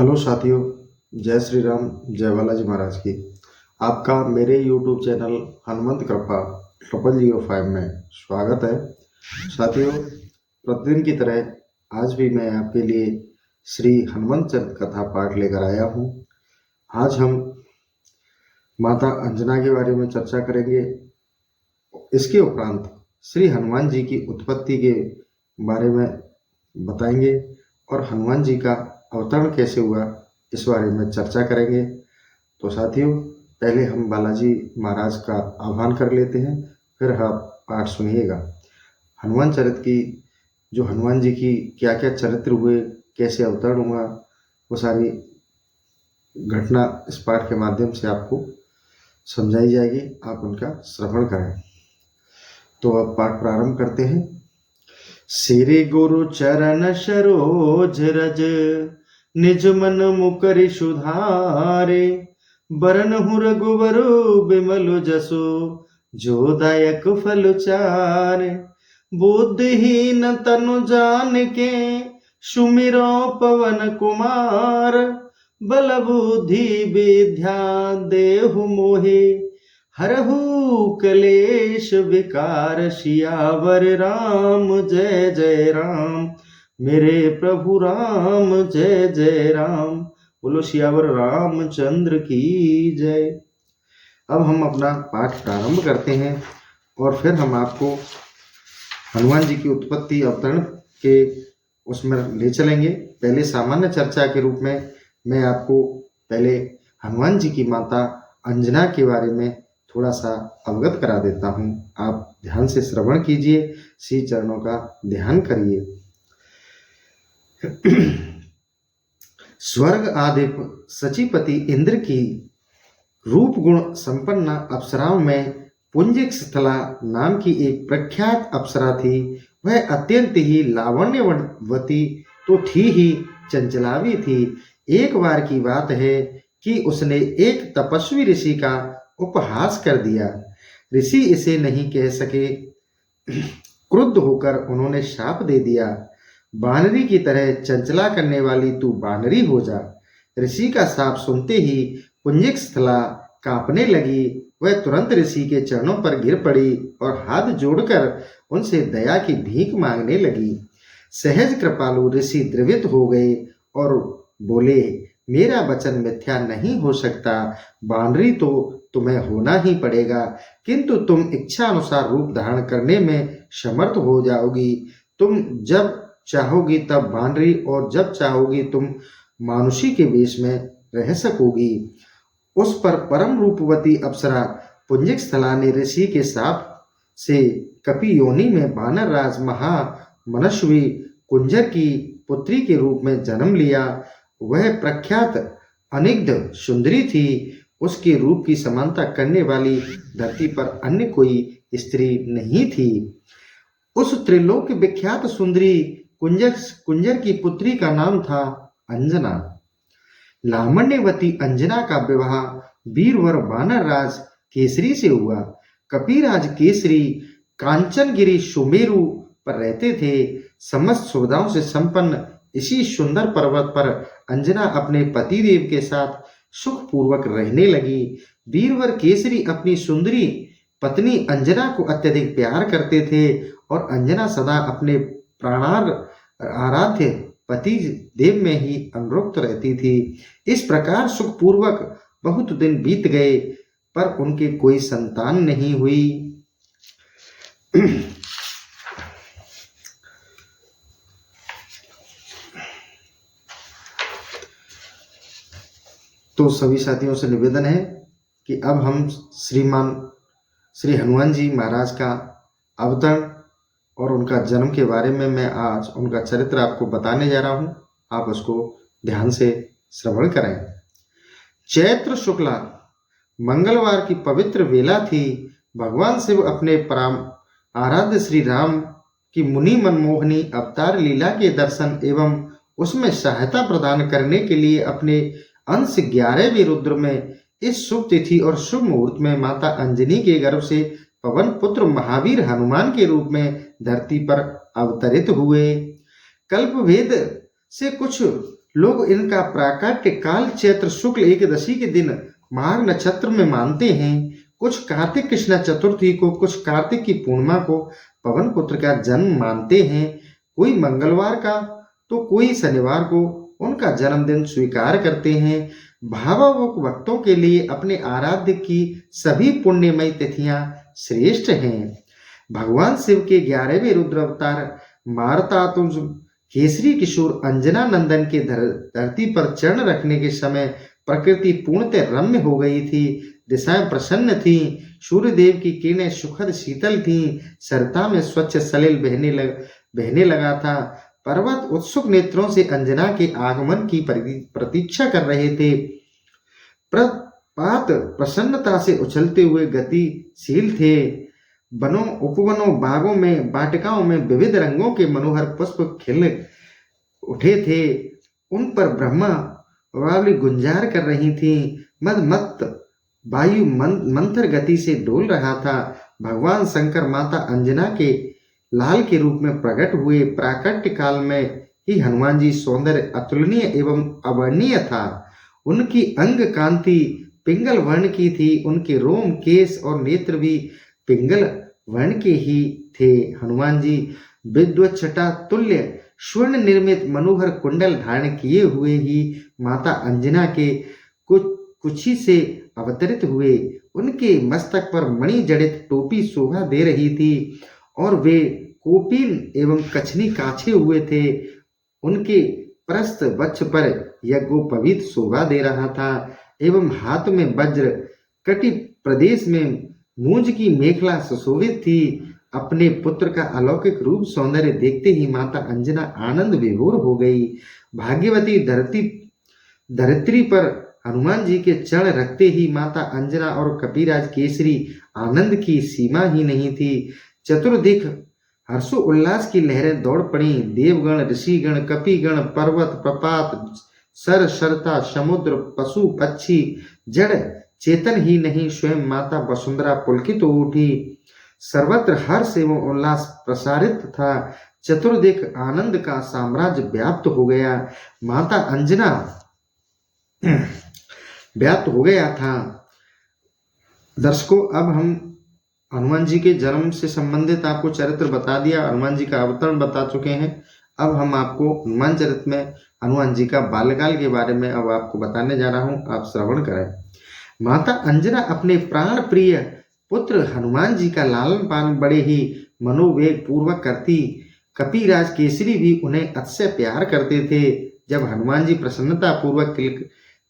Hello साथियों, जय श्री राम, जय बालाजी महाराज की। आपका मेरे यूट्यूब चैनल हनुमंत कृपा 0005 में स्वागत है। साथियों, प्रतिदिन की तरह आज भी मैं आपके लिए श्री हनुमंत चरित कथा पाठ लेकर आया हूँ। आज हम माता अंजना के बारे में चर्चा करेंगे। इसके उपरांत श्री हनुमान जी की उत्पत्ति के बारे में बताएंगे और हनुमान जी का अवतरण कैसे हुआ इस बारे में चर्चा करेंगे। तो साथियों, पहले हम बालाजी महाराज का आह्वान कर लेते हैं, फिर आप पाठ सुनिएगा। हनुमान चरित की जो हनुमान जी की क्या क्या चरित्र हुए, कैसे अवतरण हुआ, वो सारी घटना इस पाठ के माध्यम से आपको समझाई जाएगी। आप उनका श्रवण करें। तो अब पाठ प्रारंभ करते हैं। श्री गुरु चरण सरोज रज, निज मन मुकरि सुधारे। बरनहु रघुबरु बिमल जसु, जो दायक फल चारे। बुद्धिहीन तनु जानिके, सुमिरो पवन कुमार। बल बुद्धि विद्या देहु मोहि, हरहु कलेश विकार। सियावर राम जय जय राम, मेरे प्रभु राम जय जय राम। बोलो सियावर रामचंद्र की जय। अब हम अपना पाठ प्रारंभ करते हैं और फिर हम आपको हनुमान जी की उत्पत्ति अवतरण के उसमें ले चलेंगे। पहले सामान्य चर्चा के रूप में मैं आपको पहले हनुमान जी की माता अंजना के बारे में थोड़ा सा अवगत करा देता हूँ। आप ध्यान से श्रवण कीजिए, श्री चरणों का ध्यान करिए। स्वर्ग आदि सचिपति इंद्र की रूप गुण संपन्न अप्सराओं में पुंजिक स्थला नाम की एक प्रख्यात अप्सरा थी। वह अत्यंत ही लावण्यवती तो थी ही चंचलावी थी। एक बार की बात है कि उसने एक तपस्वी ऋषि का उपहास कर दिया। ऋषि इसे नहीं कह सके। क्रुद्ध होकर उन्होंने शाप दे दिया, बानरी की तरह चंचला करने वाली तू बानरी हो जा। ऋषि का शाप सुनते ही पुंजिक स्थला कांपने लगी। वह तुरंत ऋषि के चरणों पर गिर पड़ी और हाथ जोड़कर उनसे दया की भीख मांगने लगी। सहज कृपालु ऋषि द्रवित हो गए और बोले, मेरा वचन मिथ्या नहीं हो सकता। बानरी तो तुम्हें होना ही पड़ेगा, किंतु तुम इच्छा अनुसार रूप धारण करने में समर्थ हो जाओगी। तुम जब चाहोगी तब बानरी और जब चाहोगी तुम मानुषी के वेश में रह सकोगी। उस पर परम रूपवती अप्सरा पुंजिक स्थला ने ऋषि के शाप से कपि योनि में वानर राज महा मनस्वी कुंजर की पुत्री के रूप में जन्म लिया। वह प्रख्यात अनिग्ध सुंदरी थी। उसके रूप की समानता करने वाली धरती पर अन्य कोई स्त्री नहीं थी। उस त्रिलोक विख्यात सुंदरी कुंजर की पुत्री का नाम था अंजना। लावण्यवती अंजना का विवाह वीरवर वानर राज केसरी से हुआ। कपिराज केसरी कांचनगिरी सुमेरु पर रहते थे। समस्त सुविधाओं से संपन्न इसी सुंदर पर्वत पर अंजना अपने पतिदेव के साथ सुखपूर्वक रहने लगी। वीरवर केसरी अपनी सुंदरी पत्नी अंजना को अत्यधिक प्यार करते थे और अंजना सदा अपने प्राणार आराध्य पति देव में ही अनुरक्त रहती थी। इस प्रकार सुखपूर्वक बहुत दिन बीत गए, पर उनके कोई संतान नहीं हुई। तो सभी साथियों से निवेदन है कि अब हम श्रीमान श्री हनुमान जी महाराज का अवतरण और उनका जन्म के बारे में मैं आज उनका चरित्र आपको बताने जा रहा हूँ। आप उसको ध्यान से श्रवण करें। चैत्र शुक्ला मंगलवार की पवित्र वेला थी। भगवान शिव अपने परम आराध्य श्री राम की मुनि मनमोहनी अवतार लीला के दर्शन एवं उसमें सहायता प्रदान करने के लिए अपने अंश 11वें रुद्र में इस शुभ तिथि और शुभ मुहूर्त में माता अंजनी के गर्भ से पवन पुत्र महावीर हनुमान के रूप में धरती पर अवतरित हुए। कल्पभेद से कुछ लोग इनका प्राकट्य काल चैत्र शुक्ल एकदशी के दिन माघ नक्षत्र में मानते हैं। कुछ कार्तिक कृष्ण चतुर्थी को, कुछ कार्तिक की पूर्णिमा को पवन पुत्र का जन्म मानते हैं। कोई मंगलवार का तो कोई शनिवार को उनका जन्मदिन स्वीकार करते हैं। भावुक भक्तों के लिए अपने आराध्य की सभी पुण्यमयी तिथियां श्रेष्ठ हैं। भगवान शिव के 11वें रुद्र अवतार मारतातुज केसरी किशोर अंजना नंदन के धरती पर चरण रखने के समय प्रकृति पूर्णतः रम्य हो गई थी। दिशाएं प्रसन्न थी। सूर्य देव की किरणें सुखद शीतल थी। सरता में स्वच्छ सलिल बहने लगा था। पर्वत उत्सुक नेत्रों से अंजना के आगमन की प्रतीक्षा कर रहे थे। प्रपात प्रसन्नता से उछलते हुए गतिशील थे। वनों, उपवनों, बागों में, वाटिकाओं में विविध रंगों के मनोहर पुष्प खिल उठे थे। उन पर ब्रह्मा वाली गुंजार कर रही थी। मदमत्त वायु मंथर गति से डोल रहा था। भगवान शंकर माता अंजना के लाल के रूप में प्रकट हुए। प्राकट्य काल में ही हनुमान जी सौंदर्य अतुलनीय एवं अवर्णनीय था। उनकी अंग कांति पिंगल वर्ण की थी। उनके रोम, केश और नेत्र भी पिंगल वर्ण के ही थे। हनुमान जी विद्वच्छटा तुल्य स्वर्ण निर्मित मनोहर कुंडल धारण किए हुए ही माता अंजना के कुची से अवतरित हुए। उनके मस्तक पर मणि जड़ित टोपी शोभा दे रही थी और वे कोपिन एवं कछनी काछे हुए थे। उनके प्रस्थ वक्ष पर यज्ञोपवीत शोभा दे रहा था एवं हाथ में वज्र, कटि प्रदेश में मूंज की मेखला सुशोभित थी। अपने पुत्र का अलौकिक रूप सौंदर्य देखते ही माता अंजना आनंद विभोर हो गई। भाग्यवती धरित्री पर हनुमान जी के चरण रखते ही माता अंजना और कपिराज केसरी आनंद की सीमा ही नहीं थी। चतुर्दिक हर्षो उल्लास की लहरें दौड़ पड़ी। देवगण, ऋषिगण, कपिगण, पर्वत, प्रपात, सरता, समुद्र, पशु, पक्षी, जड़ चेतन ही नहीं, स्वयं माता वसुंधरा पुलकित हो उठी। सर्वत्र हर्ष एवं उल्लास प्रसारित था। चतुर्दिक आनंद का साम्राज्य व्याप्त हो गया। माता अंजना व्याप्त हो गया था। दर्शकों, अब हम हनुमान जी के जन्म से संबंधित आपको चरित्र बता दिया, हनुमान जी का अवतरण बता चुके हैं। अब हम आपको हनुमान चरित में हनुमान जी का बाल्यकाल के बारे में अब आपको बताने जा रहा हूं, आप श्रवण करें। माता अंजना अपने प्राण प्रिय पुत्र हनुमान जी का लालन पालन बड़े ही मनोवेग पूर्वक करती। कपिराज केसरी भी उन्हें अतिशय प्यार करते थे। जब हनुमान जी प्रसन्नता पूर्वक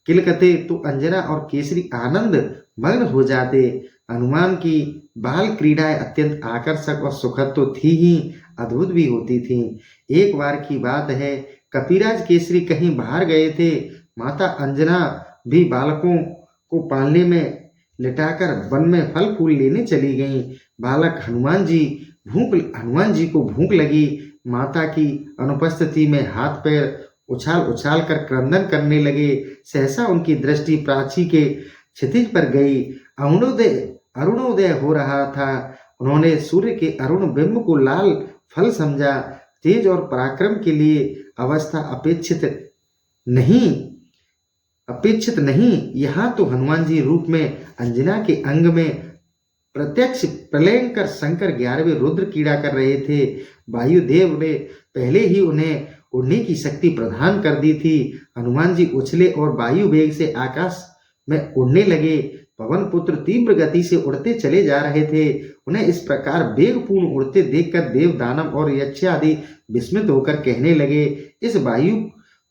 किलकते तो अंजना और केसरी आनंद मग्न हो जाते। हनुमान की बाल क्रीड़ाएं अत्यंत आकर्षक और सुखद तो थी ही, अद्भुत भी होती थीं। एक बार की बात है, कपिराज केसरी कहीं बाहर गए थे। माता अंजना भी बालकों को पालने में लिटाकर वन में फल फूल लेने चली गईं। बालक हनुमान जी को भूख लगी। माता की अनुपस्थिति में हाथ पैर उछाल उछाल कर क्रंदन करने लगे। सहसा उनकी दृष्टि प्राची के क्षितिज पर गई। अरुणोदय हो रहा था। उन्होंने सूर्य के अरुण बिंब को लाल फल समझा। तेज और पराक्रम के लिए अवस्था अपेक्षित नहीं, यहाँ तो हनुमान जी रूप में अंजना के अंग में प्रत्यक्ष प्रलयंकर शंकर 11वें रुद्र कीड़ा कर रहे थे। वायुदेव ने पहले ही उन्हें उड़ने की शक्ति प्रदान कर दी थी। हनुमान जी उछले और वायु वेग से आकाश में उड़ने लगे। पवन पुत्र तीव्र गति से उड़ते चले जा रहे थे। उन्हें इस प्रकार वेगपूर्ण उड़ते देखकर देव, दानव और यक्ष आदि विस्मित होकर कहने लगे, इस वायु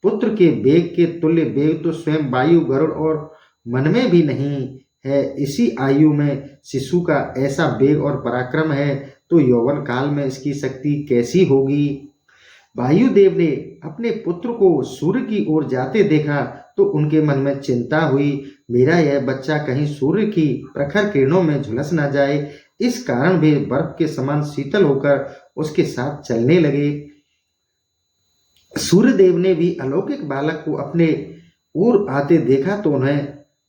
पुत्र के वेग के तुल्य वेग तो स्वयं वायु, गरुड़ और मन में भी नहीं है। इसी आयु में शिशु का ऐसा वेग और पराक्रम है तो यौवन काल में इसकी शक्ति कैसी होगी। वायुदेव ने अपने पुत्र को सूर्य की ओर जाते देखा तो उनके मन में चिंता हुई, मेरा यह बच्चा कहीं सूर्य की प्रखर किरणों में झुलस न जाए। इस कारण वे बर्फ के समान शीतल होकर उसके साथ चलने लगे। सूर्यदेव ने भी अलौकिक बालक को अपने ओर आते देखा तो उन्हें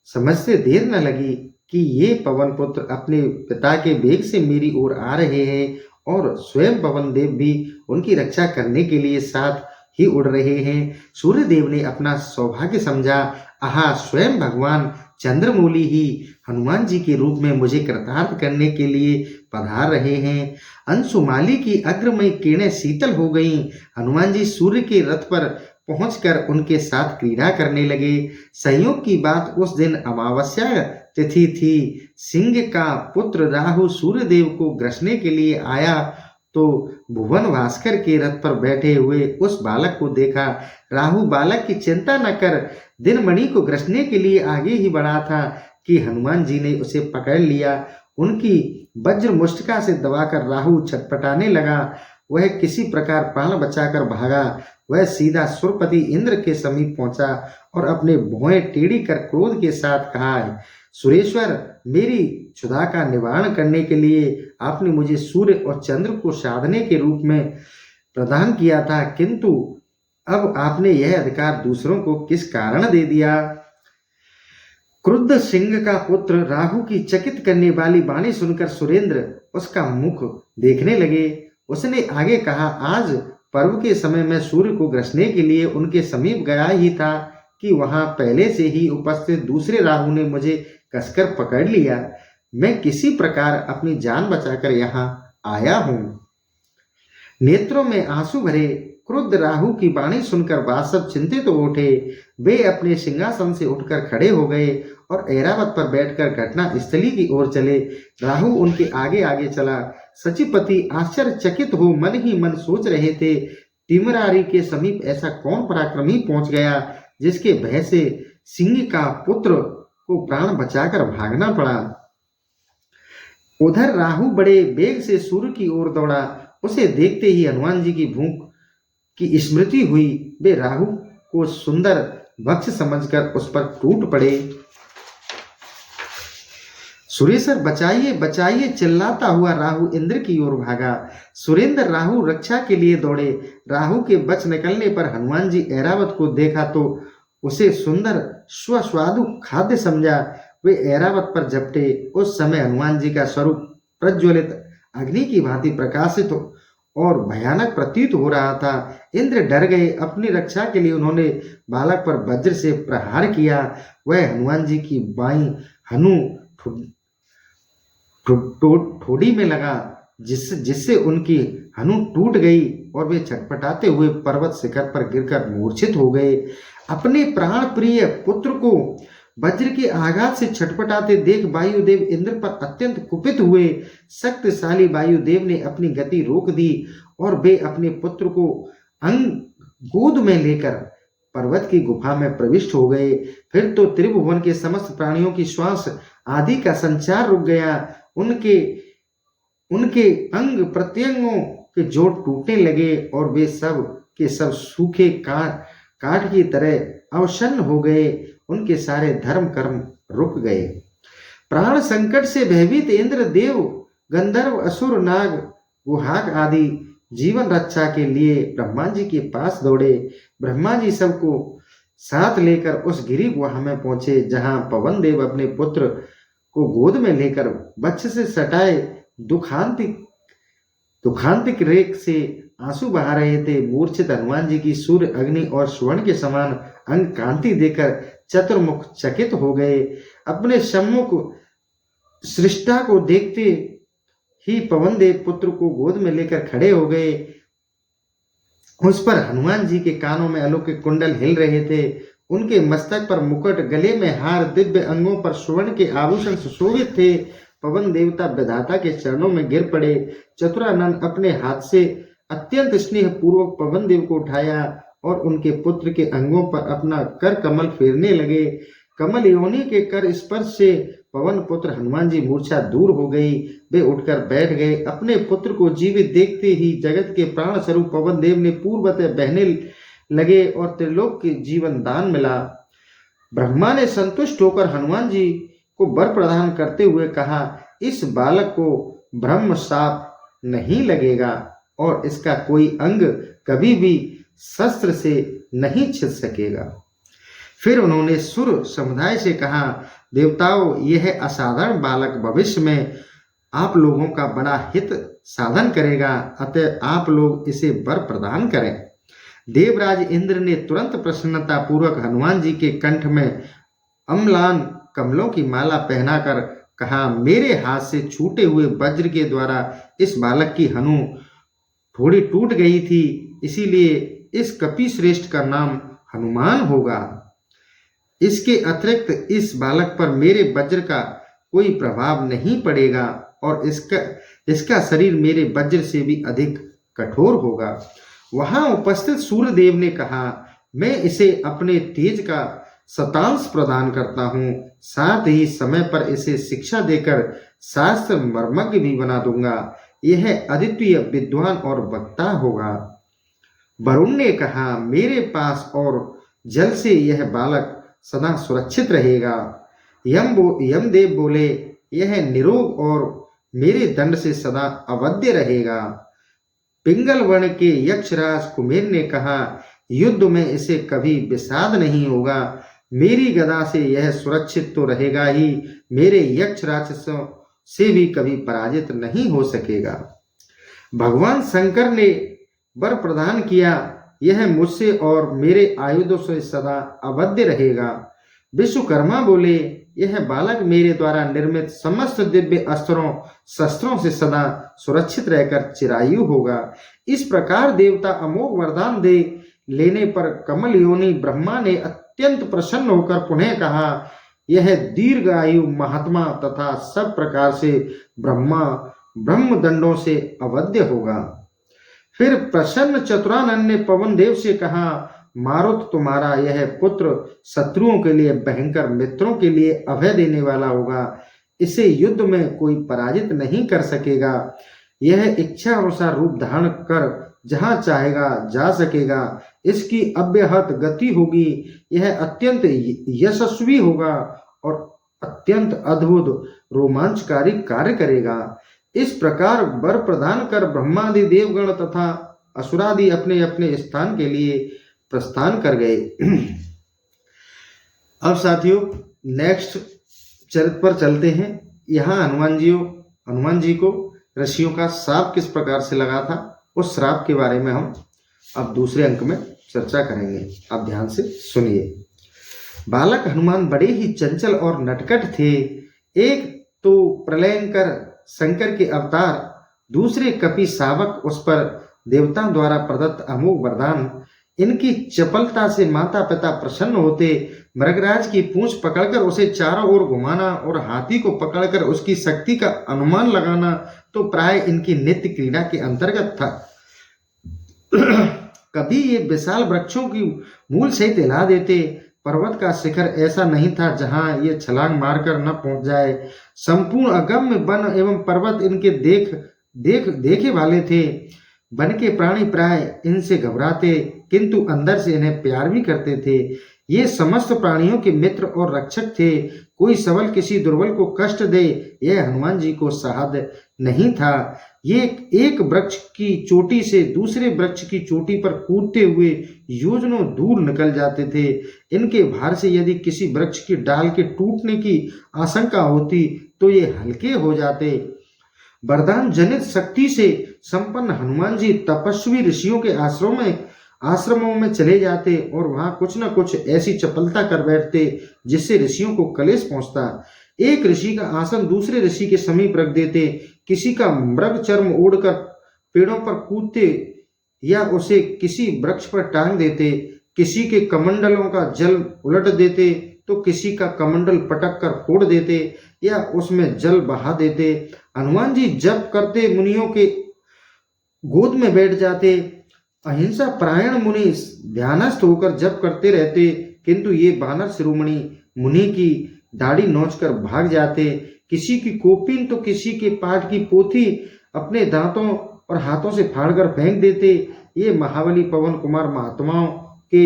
समझते देर न लगी कि ये पवन पुत्र अपने पिता के वेग से मेरी ओर आ रहे हैं और स्वयं पवन देव भी उनकी रक्षा करने के लिए साथ ही उड़ रहे हैं। सूर्यदेव ने अपना सौभाग्य समझा, आहा, स्वयं भगवान चंद्रमौली ही हनुमान जी के रूप में मुझे कृतार्थ करने के लिए पधार रहे हैं। अंशुमाली की अग्रमय किरणें शीतल हो गईं। हनुमान जी सूर्य के रथ पर पहुंचकर उनके साथ क्रीड़ा करने लगे। संयोग की बात, उस दिन अमावस्या तिथि थी। सिंह का पुत्र राहु सूर्यदेव को ग्रसने के लिए आया तो भुवन भास्कर के रथ पर बैठे हुए उस बालक को देखा। राहु बालक की चिंता न कर दिनमणि को ग्रसने के लिए आगे ही बढ़ा था कि हनुमान जी ने उसे पकड़ लिया। उनकी वज्र मुष्टिका से दबाकर राहु छटपटाने लगा। वह किसी प्रकार प्राण बचाकर भागा। वह सीधा सुरपति इंद्र के समीप पहुंचा और अपने भौहें टेढ़ी कर क्रोध के साथ कहा, सुरेश्वर, मेरी क्षुधा का निवारण करने के लिए आपने मुझे सूर्य और चंद्र को साधने के रूप में प्रदान किया था, किंतु अब आपने यह अधिकार दूसरों को किस कारण दे दिया? क्रुद्ध सिंह का पुत्र राहु की चकित करने वाली वाणी सुनकर सुरेंद्र उसका मुख देखने लगे। उसने आगे कहा, आज पर्व के समय मैं सूर्य को ग्रसने के लिए उनके समीप गया ही था कि वहां पहले से ही उपस्थित दूसरे राहु ने मुझे कसकर पकड़ लिया। मैं किसी प्रकार अपनी जान बचाकर यहाँ आया हूँ। नेत्रों में आंसू भरे क्रुद्ध राहु की वाणी सुनकर वासव चिंतित हो उठे। वे अपने सिंहासन से उठकर खड़े हो गए और ऐरावत पर बैठकर घटना स्थली की ओर चले। राहु उनके आगे आगे चला। सचिपति आश्चर्यचकित हो मन ही मन सोच रहे थे, टिमरारी के समीप ऐसा कौन पराक्रमी पहुंच गया जिसके भय से सिंह का पुत्र को प्राण बचाकर भागना पड़ा। उधर राहु बड़े वेग से सूर्य की ओर दौड़ा। उसे देखते ही हनुमान जी की भूख की स्मृति हुई। वे राहु को सुंदर वक्ष समझकर उस पर टूट पड़े। सुरेश्वर, बचाइए बचाइए, चिल्लाता हुआ राहु इंद्र की ओर भागा। सुरेंद्र राहु रक्षा के लिए दौड़े। राहु के बच निकलने पर हनुमान जी ऐरावत को देखा तो उसे सुंदर स्वस्वादु खाद्य समझा। वे ऐरावत पर झपटे। उस समय हनुमान जी का स्वरूप प्रज्वलित अग्नि की भांति प्रकाशित और भयानक प्रतीत हो रहा था। इंद्र डर गए। अपनी रक्षा के लिए उन्होंने बालक पर वज्र से प्रहार किया। वह हनुमान जी की बाईं हनु ठोड़ी में लगा, जिससे उनकी हनु टूट गई और वे छटपटाते हुए पर्वत शिखर पर गिरकर मूर्छित हो गए। अपने प्राण प्रिय पुत्र को वज्र के आघात से छटपटाते देख वायुदेव इंद्र पर अत्यंत कुपित हुए। शक्तिशाली वायुदेव ने अपनी गति रोक दी और वे अपने पुत्र को गोद में लेकर पर्वत की गुफा में प्रविष्ट हो गए। फिर तो त्रिभुवन के समस्त प्राणियों की श्वास आदि का संचार रुक गया। उनके अंग प्रत्यंगों के जोड़ टूटने लगे और वे सब के सब सूखे काठ की तरह अवसन्न हो गए। उनके सारे धर्म कर्म रुक गए। प्राण संकट से भयभीत इंद्र, देव, गंधर्व, असुर, नाग, गुहाग आदि जीवन रक्षा के लिए ब्रह्मा जी के पास दौड़े। ब्रह्मा जी सबको साथ लेकर उस गिरी गुहा में पहुंचे जहां पवन देव अपने पुत्र को गोद में लेकर वक्ष से सटाए दुखांतिक रेख से आंसू बहा रहे थे। मूर्छित हनुमान जी की सूर्य, अग्नि और स्वर्ण के समान अंग कांति देकर चतुर्मुख चकित हो गए। अपने सम्मुख सृष्टा को देखते ही पवन देव पुत्र को गोद में लेकर खड़े हो गए। उस पर हनुमान जी के कानों में अलौकिक कुंडल हिल रहे थे। उनके मस्तक पर मुकुट, गले में हार, दिव्य अंगों पर स्वर्ण के आभूषण सुशोभित थे। पवन देवता विधाता के चरणों में गिर पड़े। चतुरानन अपने हाथ से अत्यंत स्नेह पूर्वक पवन देव को उठाया और उनके पुत्र के अंगों पर अपना कर कमल फेरने लगे। कमल योनि के कर स्पर्श से पवन पुत्र हनुमान जी मूर्छा दूर हो गई। वे उठकर बैठ गए। अपने पुत्र को जीवित देखते ही जगत के प्राण स्वरूप पवन देव ने पूर्वतः बहने लगे और त्रिलोक के जीवन दान मिला। ब्रह्मा ने संतुष्ट होकर हनुमान जी को वर प्रदान करते हुए कहा, इस बालक को ब्रह्म शाप नहीं लगेगा और इसका कोई अंग कभी भी शस्त्र से नहीं छिद सकेगा। फिर उन्होंने सुर समुदाय से कहा, देवताओं, यह असाधारण बालक भविष्य में आप लोगों का बड़ा हित साधन करेगा, अतः आप लोग इसे वर प्रदान करें। देवराज इंद्र ने तुरंत प्रसन्नता पूर्वक हनुमान जी के कंठ में अम्लान कमलों की माला पहनाकर कहा, मेरे हाथ से छूटे हुए वज्र के द्वारा इस बालक की हनु थोड़ी टूट गई थी, इसीलिए इस कपि श्रेष्ठ का नाम हनुमान होगा। इसके अतिरिक्त इस बालक पर मेरे वज्र का कोई प्रभाव नहीं पड़ेगा और इसका शरीर मेरे वज्र से भी अधिक कठोर होगा। वहां उपस्थित सूर्यदेव ने कहा, मैं इसे अपने तेज का शतांश प्रदान करता हूँ, साथ ही समय पर इसे शिक्षा देकर शास्त्र मर्मज्ञ भी बना दूंगा। यह अद्वितीय विद्वान और वक्ता होगा। वरुण ने कहा, मेरे पास और जल से यह बालक सदा सुरक्षित रहेगा। यमदेव बोले, यह निरोग और मेरे दंड से सदा अवध्य रहेगा। पिंगल वर्ण के यक्षराज कुमेर ने कहा, युद्ध में इसे कभी विषाद नहीं होगा। मेरी गदा से यह सुरक्षित तो रहेगा ही, मेरे यक्ष राक्षसों से भी कभी पराजित नहीं हो सकेगा। भगवान शंकर ने वर प्रदान किया, यह मुझसे और मेरे आयुधों से सदा अवध्य रहेगा। विश्वकर्मा बोले, यह बालक मेरे द्वारा निर्मित समस्त दिव्य अस्त्रों शस्त्रों से सदा सुरक्षित रहकर चिरायु होगा। इस प्रकार देवता अमोघ वरदान दे लेने पर कमल योनि ब्रह्मा ने अत्यंत प्रसन्न होकर पुनः कहा, यह दीर्घायु महात्मा तथा सब प्रकार से ब्रह्म दंडों से अवध्य होगा। फिर प्रसन्न चतुरानन ने पवन देव से कहा, मारुत तुम्हारा यह पुत्र शत्रुओं के लिए भयंकर, मित्रों के लिए अभय देने वाला होगा। इसे युद्ध में कोई पराजित नहीं कर सकेगा। यह इच्छा अनुसार रूप धारण कर जहां चाहेगा जा सकेगा। इसकी अव्याहत गति होगी। यह अत्यंत यशस्वी होगा और अत्यंत अद्भुत रोमांचकारी कार्य करेगा। इस प्रकार वर प्रदान कर ब्रह्मादि देवगण तथा असुरादि अपने अपने स्थान के लिए प्रस्थान कर गए। अब साथियों नेक्स्ट चरित्र पर चलते हैं। यहाँ हनुमान जी को ऋषियों का श्राप किस प्रकार से लगा था, उस श्राप के बारे में हम अब दूसरे अंक में चर्चा करेंगे। आप ध्यान से सुनिए। बालक हनुमान बड़े ही चंचल और नटखट थे। एक तो प्रलयंकर शंकर के अवतार, दूसरे कपि शावक उस पर देवताओं द्वारा प्रदत्त अमोघ वरदान। इनकी चपलता से माता पिता प्रसन्न होते। मृगराज की पूंछ पकड़कर उसे चारों ओर घुमाना और हाथी को पकड़कर उसकी शक्ति का अनुमान लगाना तो प्राय इनकी नित्य क्रीड़ा के अंतर्गत था। कभी ये विशाल वृक्षों की मूल सहित हिला देते। पर्वत का शिखर ऐसा नहीं था जहां ये छलांग मारकर न पहुंच जाए। संपूर्ण अगम्य वन एवं पर्वत इनके देखे वाले थे। वन के प्राणी प्राय इनसे घबराते, किंतु अंदर से इन्हें प्यार भी करते थे। ये समस्त प्राणियों के मित्र और रक्षक थे। कोई सबल किसी दुर्बल को कष्ट दे, यह हनुमान जी को साध्य नहीं था। ये एक वृक्ष की चोटी से दूसरे वृक्ष की चोटी पर कूदते हुए योजनों दूर निकल जाते थे। इनके भार से यदि किसी वृक्ष की डाल के टूटने की आशंका होती तो ये हल्के हो जाते। वरदान जनित शक्ति से संपन्न हनुमान जी तपस्वी ऋषियों के आश्रमों में चले जाते और वहां कुछ न कुछ ऐसी चपलता कर बैठते जिससे ऋषियों को कलेश पहुंचता। एक ऋषि का आसन दूसरे ऋषि के समीप रख देते, किसी का मृग चर्म ओढ़कर पेड़ों पर कूदते या उसे किसी वृक्ष पर टांग देते, किसी के कमंडलों का जल उलट देते तो किसी का कमंडल पटक कर फोड़ देते या उसमें जल बहा देते। हनुमान जी जप करते, मुनियों के गोद में बैठ जाते। अहिंसा परायण मुनि ध्यानस्थ होकर जप करते रहते, किंतु ये वानर शिरोमणि मुनि की दाढ़ी नोचकर भाग जाते। किसी की कोपीन तो किसी के पाठ की पोथी अपने दांतों और हाथों से फाड़कर फेंक देते। ये महाबली पवन कुमार महात्माओं के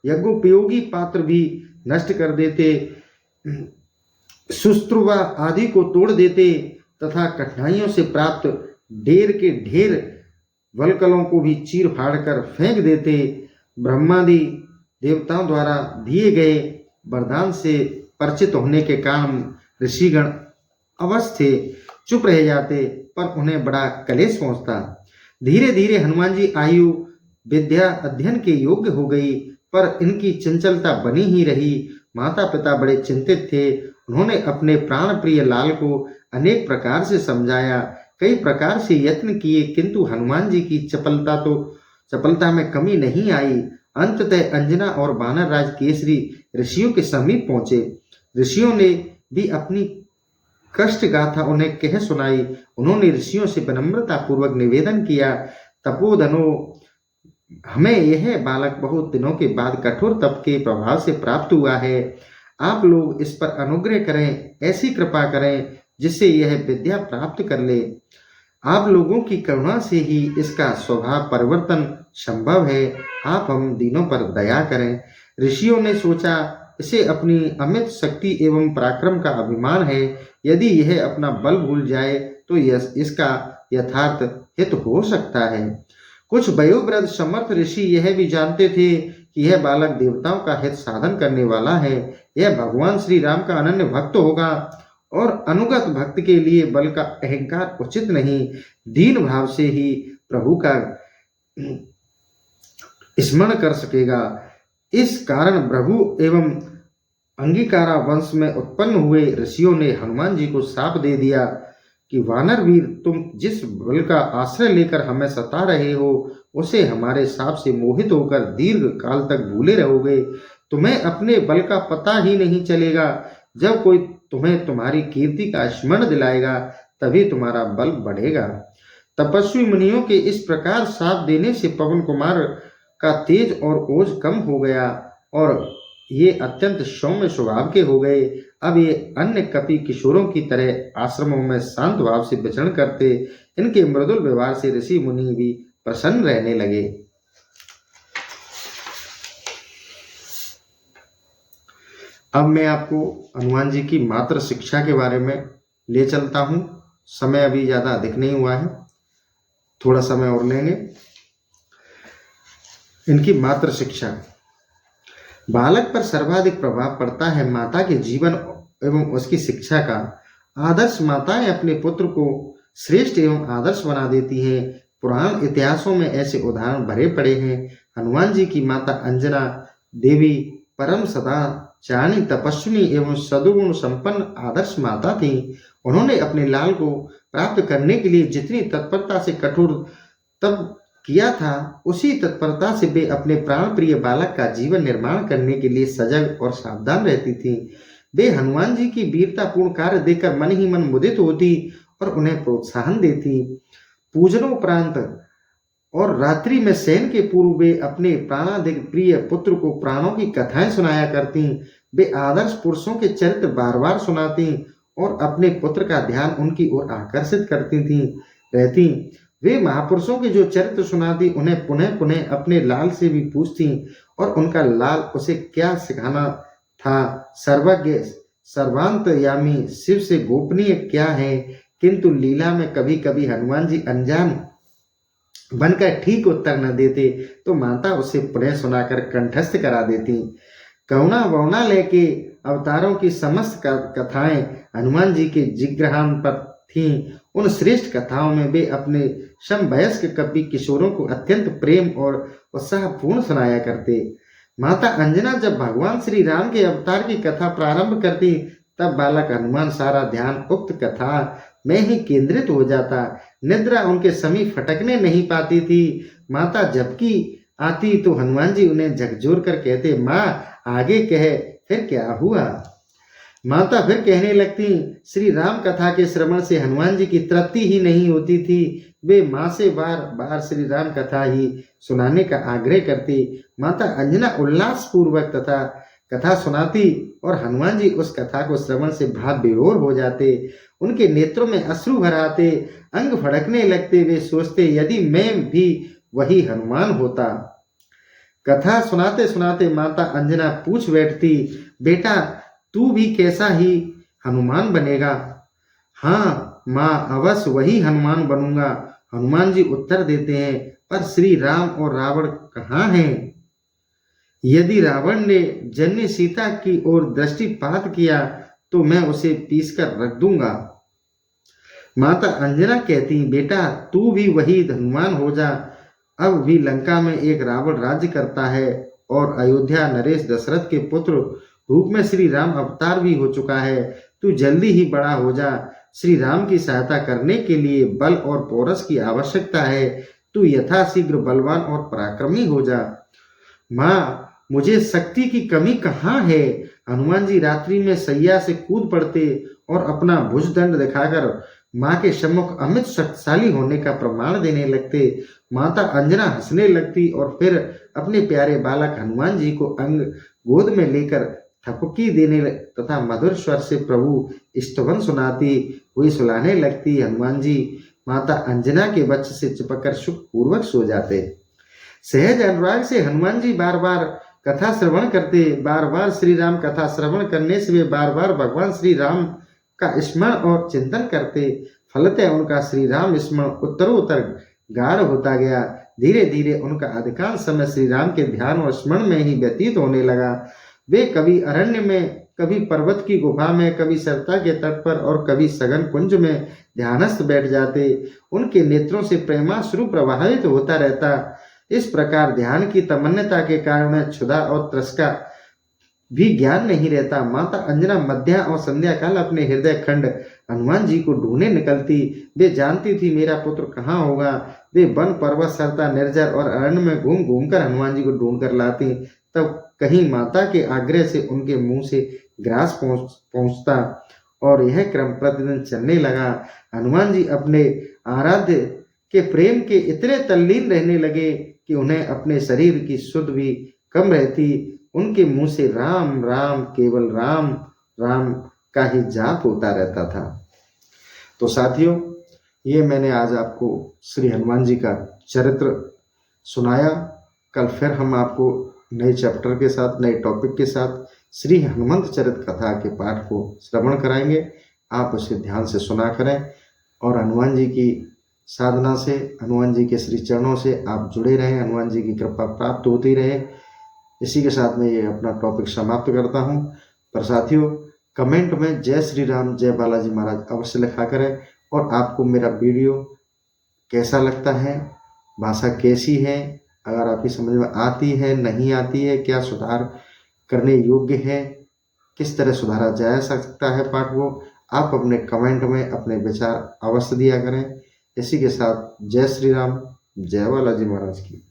यज्ञोपयोगी पात्र भी नष्ट कर देते, सुस्त्रुवा आदि को तोड़ देते तथा कठिनाइयों से प्राप्त ढेर के ढेर वलकलों को भी चीर फाड़ कर फेंक देते। ब्रह्मादि देवताओं द्वारा दिए गए वरदान से परिचित होने के कारण ऋषिगण अवश्य थे चुप रह जाते, पर उन्हें बड़ा कलेश पहुंचता। धीरे धीरे हनुमान जी आयु विद्या अध्ययन के योग्य हो गई, पर इनकी चंचलता बनी ही रही। माता पिता बड़े चिंतित थे। उन्होंने अपने प्राण प्रिय लाल को अनेक प्रकार से समझाया, कई प्रकार से यत्न किए, किंतु हनुमान जी की चपलता में कमी नहीं आई। अंततः अंजना और वानर राज केसरी ऋषियों के समीप पहुंचे। ऋषियों ने भी अपनी कष्ट गाथा उन्हें कह सुनाई। उन्होंने ऋषियों से विनम्रता पूर्वक निवेदन किया, तपोधनो, हमें यह बालक बहुत दिनों के बाद कठोर तप के प्रभाव से प्राप्त हुआ है। आप लोग इस पर अनुग्रह करें, ऐसी कृपा करें जिससे यह विद्या प्राप्त कर ले। आप लोगों की करुणा से ही इसका स्वभाव परिवर्तन संभव है। आप हम दीनों पर दया करें। ऋषियों ने सोचा, इसे अपनी अमित शक्ति एवं पराक्रम का अभिमान है। यदि यह अपना बल भूल जाए तो इसका यथार्थ हित हो सकता है। कुछ वयोवृद्ध समर्थ ऋषि यह भी जानते थे कि यह बालक देवताओं का हित साधन करने वाला है। यह भगवान श्री राम का अनन्य भक्त होगा और अनुगत भक्त के लिए बल का अहंकार उचित नहीं, दीन भाव से ही प्रभु का स्मरण कर सकेगा। इस कारण भृगु एवं अंगीकारा वंश में उत्पन्न हुए ऋषियों ने हनुमान जी को शाप दे दिया कि वानर वीर, तुम जिस बल का आश्रय लेकर हमें सता रहे हो, उसे हमारे शाप से मोहित होकर दीर्घ काल तक भूले रहोगे। तुम्हें अपने बल का पता ही नहीं चलेगा। जब कोई तुम्हें तुम्हारी कीर्ति का स्मरण दिलाएगा, तभी तुम्हारा बल बढ़ेगा। तपस्वी मुनियों के इस प्रकार शाप देने से पवन कुमार का तेज और ओज कम हो गया और ये अत्यंत सौम्य स्वभाव के हो गए। अब ये अन्य कपि किशोरों की तरह आश्रमों में शांत भाव से विचरण करते। इनके मृदुल व्यवहार से ऋषि मुनि भी प्रसन्न रहने लगे। अब मैं आपको हनुमान जी की मात्र शिक्षा के बारे में ले चलता हूं। समय अभी ज्यादा अधिक नहीं हुआ है, थोड़ा समय और लेंगे। इनकी मात्र शिक्षा। बालक पर सर्वाधिक प्रभाव पड़ता है माता के जीवन एवं उसकी शिक्षा का। आदर्श माताएं अपने पुत्र को श्रेष्ठ एवं आदर्श बना देती हैं। पुराण इतिहासों में ऐसे उदाहरण भरे पड़े हैं। हनुमान जी की माता अंजना देवी परम सदा चाणी तपस्विनी एवं सदुगुण संपन्न आदर्श माता थी। उन्होंने अपने लाल को प्राप्त करने के लिए जितनी तत्परता से कठोर तप किया था, उसी तत्परता से वे अपने प्राण प्रिय बालक का जीवन निर्माण करने के लिए सजग और सावधान रहती थी। वे हनुमान जी की वीरतापूर्ण कार्य देखकर मन ही मन मुदित होती और उन्हें प्रोत्साहन देती। पूजनोपरांत और रात्रि में शयन के पूर्व वे अपने प्राणाधिक प्रिय पुत्र को प्राणों की कथाएं सुनाया करती। वे आदर्श पुरुषों के चरित्र बार बार सुनाती और अपने पुत्र का ध्यान उनकी ओर आकर्षित करती थी रहती। वे महापुरुषों के जो चरित्र सुनाती, उन्हें पुनः पुनः अपने लाल से भी पूछती और उनका लाल उसे क्या सिखाना था। सर्वज्ञ सर्वांतयामी शिव से गोपनीय क्या है, किंतु लीला में कभी कभी हनुमान जी अनजान बनकर ठीक उत्तर न देते तो माता उसे पुनः सुनाकर कंठस्थ करा देती। करुणा वरुणा लेके अवतारों की समस्त कथाएं हनुमान जी के जिग्रहान पर थीं। उन श्रेष्ठ कथाओं में वे अपने समवयस्क कपि किशोरों को अत्यंत प्रेम और उत्साहपूर्ण सुनाया करते। माता अंजना जब भगवान श्री राम के अवतार की कथा प्रारंभ करती, तब बालक हनुमान सारा ध्यान उक्त कथा में ही केंद्रित हो जाता। निद्रा उनके समीप फटकने नहीं पाती थी। माता जबकि आती तो हनुमान जी उन्हें झकझोर कर कहते, माँ आगे कहे, फिर क्या हुआ। माता फिर कहने लगती। श्री राम कथा के श्रवण से हनुमान जी की तृप्ति ही नहीं होती थी। वे माँ से बार बार श्री राम कथा ही सुनाने का आग्रह करती। माता अंजना उल्लास पूर्वक तथा कथा सुनाती और हनुमान जी उस कथा को श्रवण से भाव विभोर हो जाते। उनके नेत्रों में अश्रु भर आते, अंग फड़कने लगते। वे सोचते, यदि मैं भी वही हनुमान होता। कथा सुनाते सुनाते माता अंजना पूछ बैठती, बेटा तू भी कैसा ही हनुमान बनेगा। हाँ माँ, अवश्य वही हनुमान बनूंगा, हनुमान जी उत्तर देते हैं। पर श्री राम और रावण कहाँ हैं? यदि रावण ने जन्य सीता की ओर दृष्टिपात किया तो मैं उसे पीसकर रख दूंगा। माता अंजना कहती, बेटा तू भी वही हनुमान हो जा। अब भी लंका में एक रावण राज्य करता है और अयोध्या नरेश दशरथ के पुत्र रूप में श्री राम अवतार भी हो चुका है। तू जल्दी ही बड़ा हो जा। श्री राम की सहायता करने के लिए बल और पौरस की आवश्यकता है। तू यथाशीघ्र बलवान और पराक्रमी हो जा। माँ, मुझे शक्ति की कमी कहाँ है? हनुमान जी रात्रि में सैया से कूद पड़ते और अपना भुजदंड दिखाकर माँ के सम्मुख अमित शक्तिशाली होने का प्रमाण देने लगते। माता अंजना हंसने लगती और फिर अपने प्यारे बालक हनुमान जी को गोद में लेकर थपकी देने तथा मधुर स्वर से प्रभु स्तवन सुनाती हुई सुलाने लगती। हनुमान जी माता अंजना के वक्ष से चिपककर सुख पूर्वक सो जाते। सहज अनुराग से हनुमान जी बार बार कथा श्रवण करते। बार बार श्री राम कथा श्रवण करने से वे बार बार भगवान श्री राम का स्मरण और चिंतन करते। फलतः उनका श्री राम स्मरण उत्तरोत्तर गाढ़ होता गया। धीरे धीरे उनका अधिकांश समय श्री राम के ध्यान और स्मरण में ही व्यतीत होने लगा। वे कभी अरण्य में, कभी पर्वत की गुफा में, कभी सरता के तट पर और कभी सघन कुंज में ध्यानस्थ बैठ जाते। उनके नेत्रों से प्रेमाश्रु प्रवाहित होता रहता। इस प्रकार ध्यान की तमन्नता के कारण क्षुधा और तृष्णा भी ज्ञान नहीं रहता। माता अंजना मध्या और संध्या काल अपने हृदय खंड हनुमान जी को ढूंढने निकलती। वे जानती थी मेरा पुत्र कहाँ होगा। वे वन पर्वत सरता निर्जर और अरण्य में घूम घूम कर हनुमान जी को ढूंढ कर लाती। तब कहीं माता के आग्रह से उनके मुंह से ग्रास पहुंचता और यह क्रम प्रतिदिन चलने लगा। हनुमान जी अपने आराध्य के प्रेम के इतने तल्लीन रहने लगे कि उन्हें अपने शरीर की सुध भी कम रहती। उनके मुंह से राम राम, केवल राम राम का ही जाप होता रहता था। तो साथियों, ये मैंने आज आपको श्री हनुमान जी का चरित्र सुनाया। कल फिर हम आपको नए चैप्टर के साथ, नए टॉपिक के साथ श्री हनुमंत चरित कथा के पाठ को श्रवण कराएंगे। आप उसे ध्यान से सुना करें और हनुमान जी की साधना से, हनुमान जी के श्री चरणों से आप जुड़े रहें, हनुमान जी की कृपा प्राप्त होती रहे। इसी के साथ मैं ये अपना टॉपिक समाप्त करता हूँ। पर साथियों, कमेंट में जय श्री राम, जय बालाजी महाराज अवश्य लिखा करें। और आपको मेरा वीडियो कैसा लगता है, भाषा कैसी है, अगर आपकी समझ में आती है, नहीं आती है, क्या सुधार करने योग्य है, किस तरह सुधारा जा सकता है पाठ को, आप अपने कमेंट में अपने विचार अवश्य दिया करें। इसी के साथ जय श्री राम, जय बालाजी महाराज की।